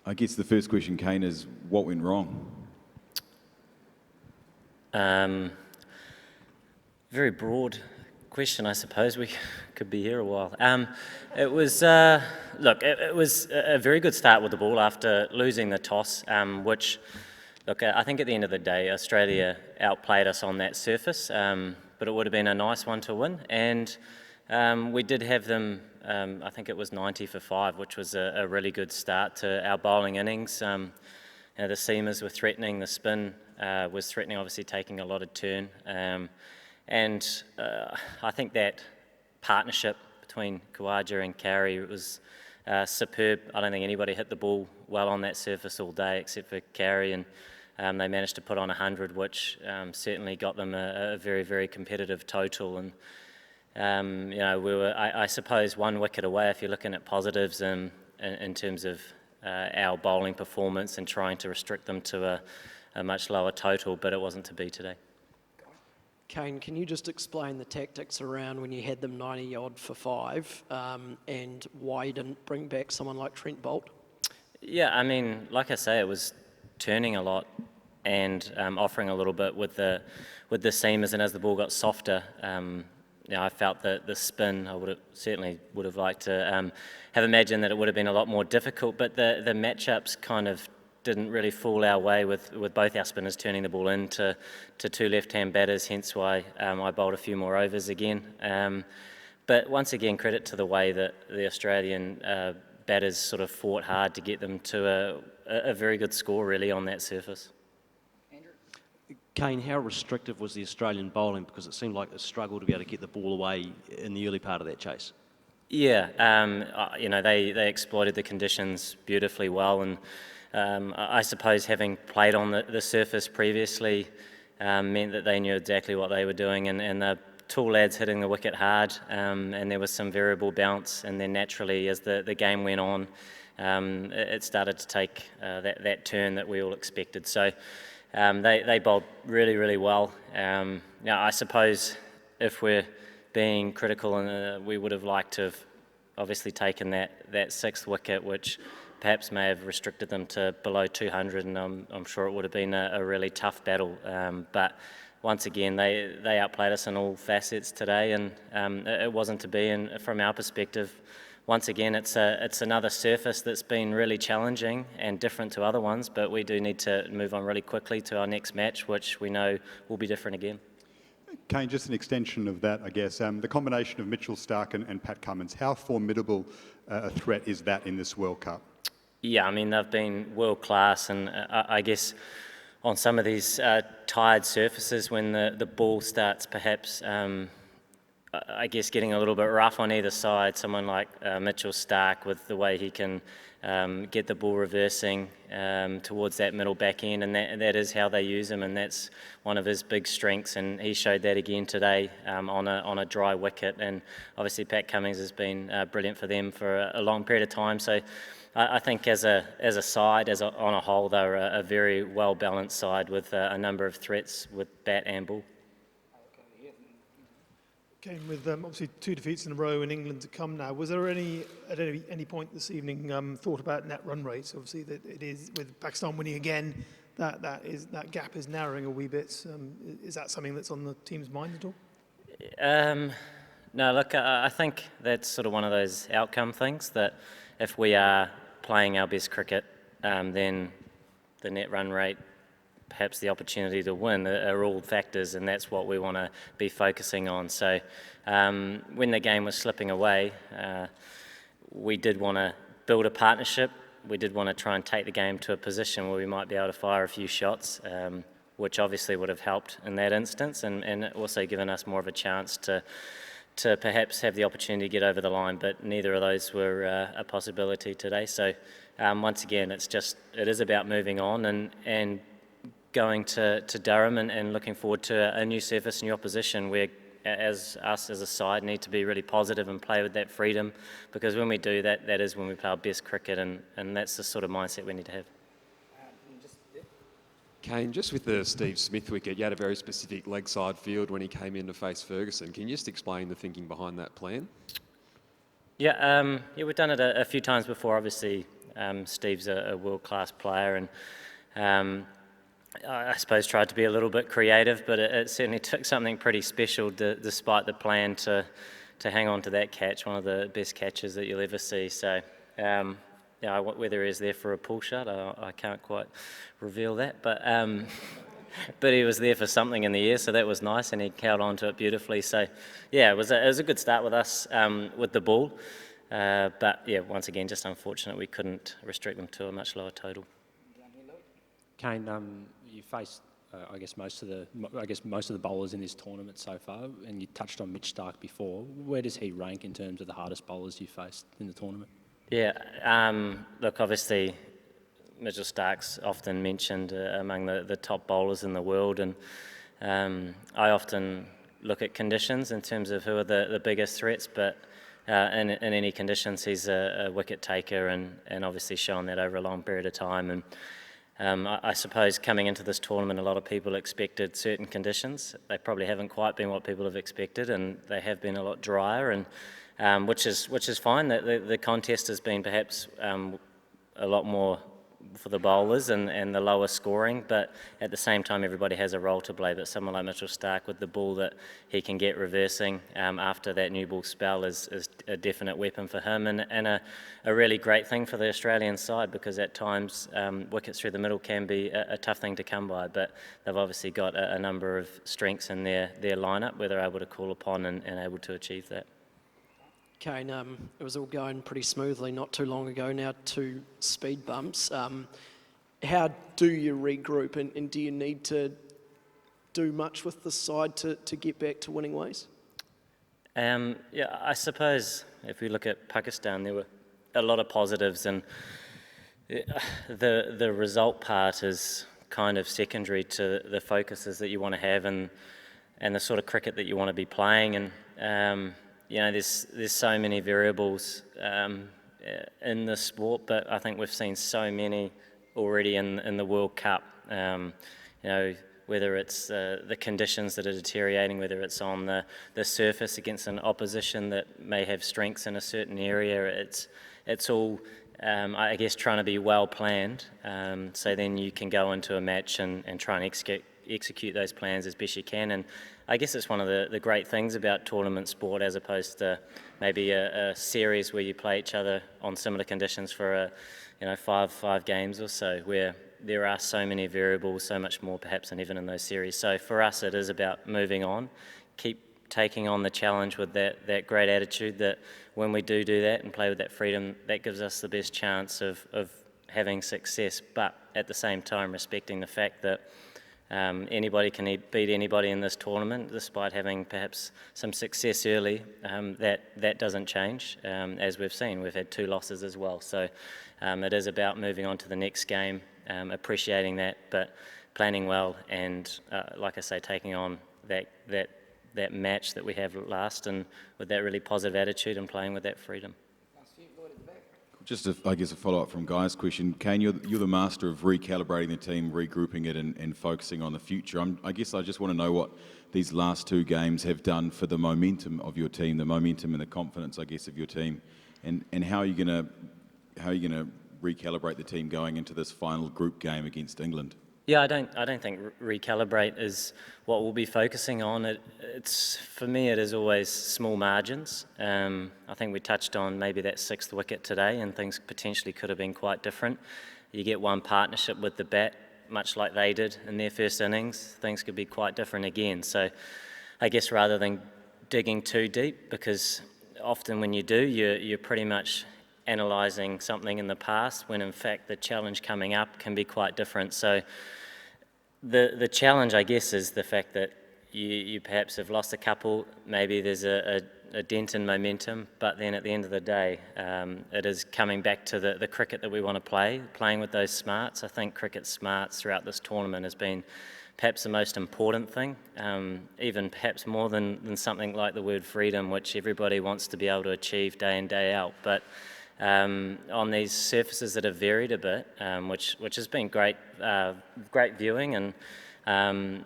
I guess the first question, Kane, is what went wrong? Very broad question, I suppose. We could be here a while. It was, look, it was a very good start with the ball after losing the toss, which, look, I think at the end of the day, Australia outplayed us on that surface, but it would have been a nice one to win. And we did have them, I think it was 90 for 5, which was a really good start to our bowling innings. The seamers were threatening, the spin was threatening, obviously taking a lot of turn. And I think that partnership between Khawaja and Carey was superb. I don't think anybody hit the ball well on that surface all day except for Carey, and they managed to put on 100, which certainly got them a very, very competitive total. And we were, I suppose, 1 wicket away if you're looking at positives in terms of our bowling performance and trying to restrict them to a much lower total, but it wasn't to be today. Kane, can you just explain the tactics around when you had them 90 odd for 5 and why you didn't bring back someone like Trent Boult? Yeah, I mean, like I say, it was turning a lot and offering a little bit with the seamers, and as the ball got softer, I felt that the spin, I certainly would have liked to have imagined that it would have been a lot more difficult, but the matchups kind of didn't really fall our way with both our spinners turning the ball in to 2 left-hand batters, hence why I bowled a few more overs again. But once again, credit to the way that the Australian batters sort of fought hard to get them to a very good score really on that surface. Kane, how restrictive was the Australian bowling? Because it seemed like a struggle to be able to get the ball away in the early part of that chase. Yeah, they exploited the conditions beautifully well, and I suppose having played on the surface previously meant that they knew exactly what they were doing, and the tall lads hitting the wicket hard, and there was some variable bounce, and then naturally as the game went on, it started to take that turn that we all expected. So they bowled really, really well. I suppose if we're being critical, and we would have liked to have obviously taken that 6th wicket, which perhaps may have restricted them to below 200, and I'm sure it would have been a really tough battle. But once again, they outplayed us in all facets today, and it wasn't to be. And from our perspective, once again, it's another surface that's been really challenging and different to other ones, but we do need to move on really quickly to our next match, which we know will be different again. Kane, just an extension of that, I guess. The combination of Mitchell Starc and Pat Cummins, how formidable a threat is that in this World Cup? Yeah, I mean, they've been world class, and I guess on some of these tired surfaces when the ball starts perhaps, I guess, getting a little bit rough on either side, someone like Mitchell Starc with the way he can get the ball reversing towards that middle back end, and that is how they use him, and that's one of his big strengths, and he showed that again today on a dry wicket. And obviously Pat Cummins has been brilliant for them for a long period of time. So I think as a side, on a whole, they're a very well balanced side with a number of threats with bat and ball. Came with obviously 2 defeats in a row in England to come now. Was there at any point this evening thought about net run rates? Obviously, that it is with Pakistan winning again, that gap is narrowing a wee bit. Is that something that's on the team's mind at all? No, look, I think that's sort of one of those outcome things that if we are playing our best cricket, then the net run rate, perhaps the opportunity to win are all factors, and that's what we want to be focusing on. So when the game was slipping away, we did want to build a partnership. We did want to try and take the game to a position where we might be able to fire a few shots, which obviously would have helped in that instance, and also given us more of a chance to perhaps have the opportunity to get over the line, but neither of those were a possibility today. So once again, it is about moving on and going to Durham and looking forward to a new surface, new opposition, where as us as a side need to be really positive and play with that freedom, because when we do that, that is when we play our best cricket, and that's the sort of mindset we need to have. Kane, just with the Steve Smith wicket, you had a very specific leg side field when he came in to face Ferguson. Can you just explain the thinking behind that plan? Yeah, we've done it a few times before. Obviously, Steve's a world-class player, and I suppose tried to be a little bit creative, but it certainly took something pretty special despite the plan to hang on to that catch, one of the best catches that you'll ever see. So yeah, whether he's there for a pull shot, I can't quite reveal that, but he was there for something in the air, so that was nice, and he held on to it beautifully. So yeah, it was a good start with us with the ball, but yeah, once again, just unfortunate we couldn't restrict them to a much lower total. Kane, you faced, I guess most of the bowlers in this tournament so far, and you touched on Mitch Starc before. Where does he rank in terms of the hardest bowlers you faced in the tournament? Yeah, look, obviously, Mitchell Starc's often mentioned among the top bowlers in the world, and I often look at conditions in terms of who are the biggest threats, but in any conditions, he's a wicket taker, and obviously shown that over a long period of time. And I suppose coming into this tournament, a lot of people expected certain conditions. They probably haven't quite been what people have expected, and they have been a lot drier, and which is fine. The contest has been perhaps a lot more for the bowlers and the lower scoring, but at the same time everybody has a role to play. But someone like Mitchell Starc, with the ball that he can get reversing after that new ball spell, is a definite weapon for him, and a really great thing for the Australian side, because at times wickets through the middle can be a tough thing to come by, but they've obviously got a number of strengths in their lineup where they're able to call upon and able to achieve that. Kane, it was all going pretty smoothly not too long ago. Now 2 speed bumps. How do you regroup, and do you need to do much with the side to get back to winning ways? Yeah, I suppose if we look at Pakistan, there were a lot of positives, and the result part is kind of secondary to the focuses that you want to have and the sort of cricket that you want to be playing. And you know, there's so many variables in this sport, but I think we've seen so many already in the World Cup. You know, whether it's the conditions that are deteriorating, whether it's on the surface against an opposition that may have strengths in a certain area, it's all, I guess, trying to be well planned. So then you can go into a match and try and execute those plans as best you can. And I guess it's one of the great things about tournament sport, as opposed to maybe a series where you play each other on similar conditions for five games or so, where there are so many variables, so much more perhaps than even in those series. So for us, it is about moving on, keep taking on the challenge with that great attitude, that when we do that and play with that freedom, that gives us the best chance of having success, but at the same time respecting the fact that anybody can beat anybody in this tournament, despite having perhaps some success early. That doesn't change, as we've seen. We've had 2 losses as well. So it is about moving on to the next game, appreciating that, but planning well, and like I say, taking on that match that we have last, and with that really positive attitude and playing with that freedom. Just, I guess, a follow-up from Guy's question. Kane, you're the master of recalibrating the team, regrouping it and focusing on the future. I guess I just want to know what these last 2 games have done for the momentum of your team, the momentum and the confidence, I guess, of your team, and how are you going to recalibrate the team going into this final group game against England? Yeah, I don't think recalibrate is what we'll be focusing on. It's for me, it is always small margins. I think we touched on maybe that 6th wicket today, and things potentially could have been quite different. You get one partnership with the bat, much like they did in their first innings, things could be quite different again. So I guess rather than digging too deep, because often when you do, you're pretty much analysing something in the past, when in fact the challenge coming up can be quite different. So the challenge, I guess, is the fact that you perhaps have lost a couple, maybe there's a dent in momentum, but then at the end of the day, it is coming back to the cricket that we want to play, playing with those smarts. I think cricket smarts throughout this tournament has been perhaps the most important thing, even perhaps more than something like the word freedom, which everybody wants to be able to achieve day in, day out. But on these surfaces that have varied a bit, which has been great viewing, and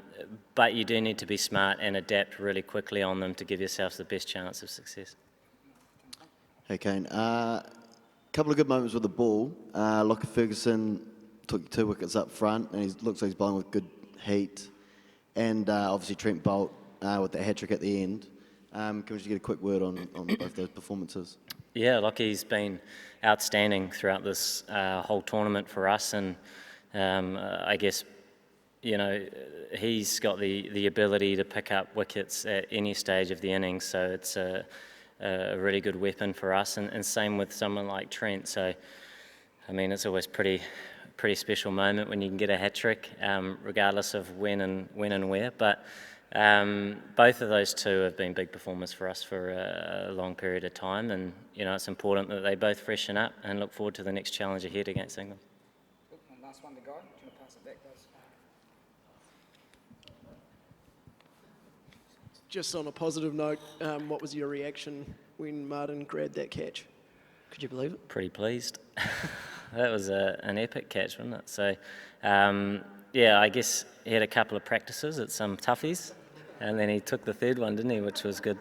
but you do need to be smart and adapt really quickly on them to give yourselves the best chance of success. Hey, Kane. couple of good moments with the ball. Lockie Ferguson took 2 wickets up front, and he looks like he's bowling with good heat. And obviously Trent Bolt with that hat trick at the end. Can we just get a quick word on both those performances? Yeah, Lockie's been outstanding throughout this whole tournament for us, and I guess, you know, he's got the ability to pick up wickets at any stage of the innings, so it's a really good weapon for us, and same with someone like Trent. So, I mean, it's always pretty special moment when you can get a hat trick, regardless of when and where. But both of those two have been big performers for us for a long period of time, and you know, it's important that they both freshen up and look forward to the next challenge ahead against England. And last one to go. Do you want to pass it back, guys? Just on a positive note, what was your reaction when Martin grabbed that catch? Could you believe it? Pretty pleased. That was an epic catch, wasn't it? So, yeah, I guess he had a couple of practices at some toughies, and then he took the third one, didn't he, which was good.